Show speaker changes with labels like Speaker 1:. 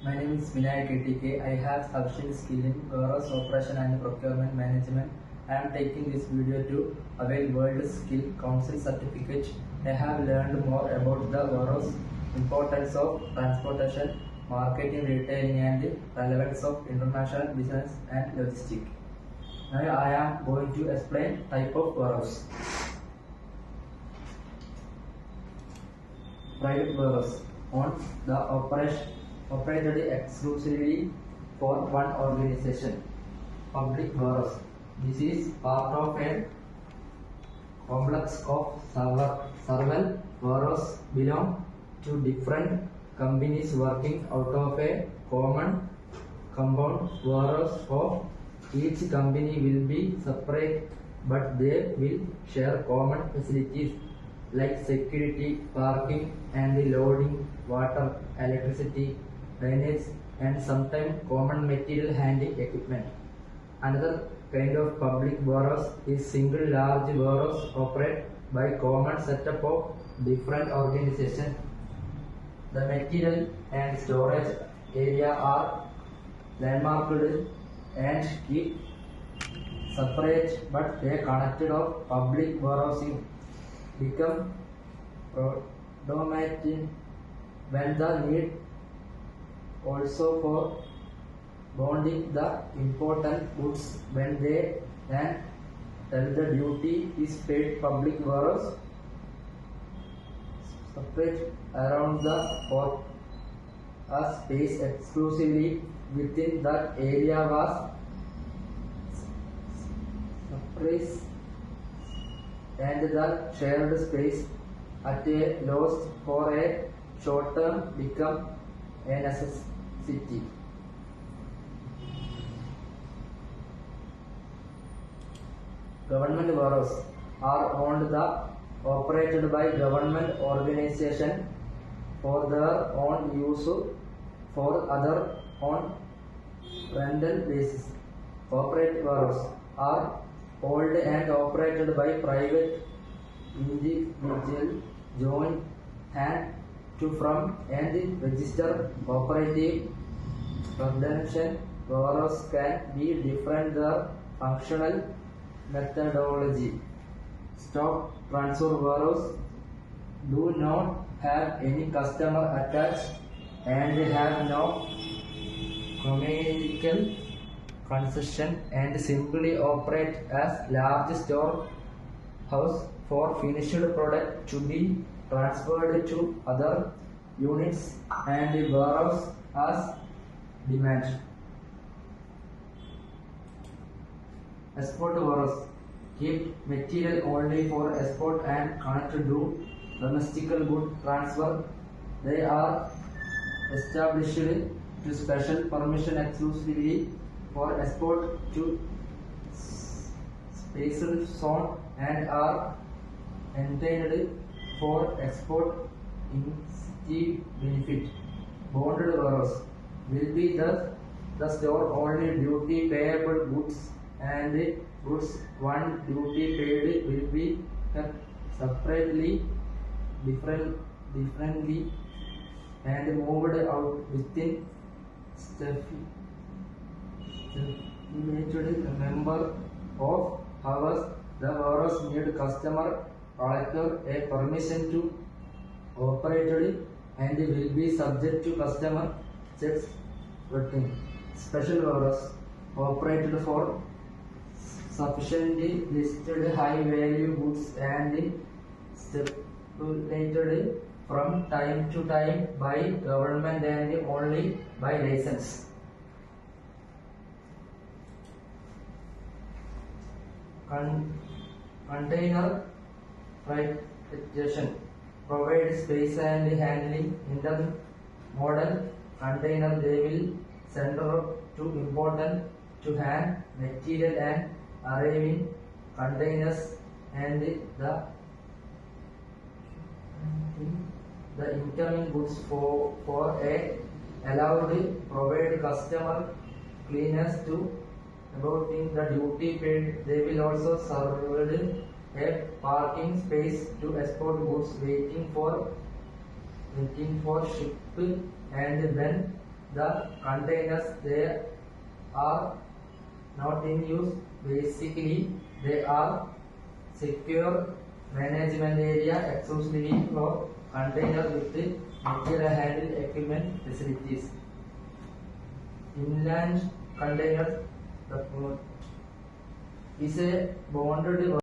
Speaker 1: My name is Vinayak KTK. I have sufficient skill in warehouse operation and procurement management. I am taking this video to avail World Skill Council certificate. I have learned more about the warehouse, importance of transportation, marketing, retailing, and relevance of international business and logistics. Now I am going to explain type of warehouse. Private warehouse on the operated exclusively for one organization. Public warehouse. This is part of a complex of several warehouse belong to different companies working out of a common compound warehouse. Of each company will be separate, but they will share common facilities like security, parking and loading, water, electricity, drainage and sometimes common material handling equipment. Another kind of public warehouse is single large warehouse operated by common setup of different organizations. The material and storage area are landmarked and keep separate, but they connected of public warehousing become predominant when the need also for bonding the important goods when they and tell the duty is paid. Public warehouse separate around the or a space exclusively within that area was separate, and the shared space at a loss for a short term become a necessity. Government warehouse are owned the operated by government organization for their own use, for other on rental basis. Corporate warehouse are owned and operated by private individual joint hand to from and registered cooperative. Production warehouse can be different the functional methodology. Stock transfer warehouse do not have any customer attached and have no commercial concession and simply operate as large store house for finished product to be transferred to other units and warehouse as demand. Export warehouse keep material only for export and cannot do domestic good transfer. They are established to special permission exclusively for export to special zone and are intended for export instead benefit. Bonded warehouse will be the store only duty payable goods and goods one duty paid will be kept separately, differently and moved out within limited number of hours. The warehouse need customer collector a permission to operate and will be subject to customer checks routine. Special warehouse operated for sufficiently listed high value goods and stipulated from time to time by government and only by license. Container refrigeration provide space and handling in the modern container. They will send to important to hand material and arriving containers and the incoming goods for a allowed provide customer cleaners to about in the duty paid. They will also serve a parking space to export goods waiting for ship, and when the containers they are not in use. Basically, they are secure management area exclusively for containers with the material handling equipment facilities. Inland containers is a bonded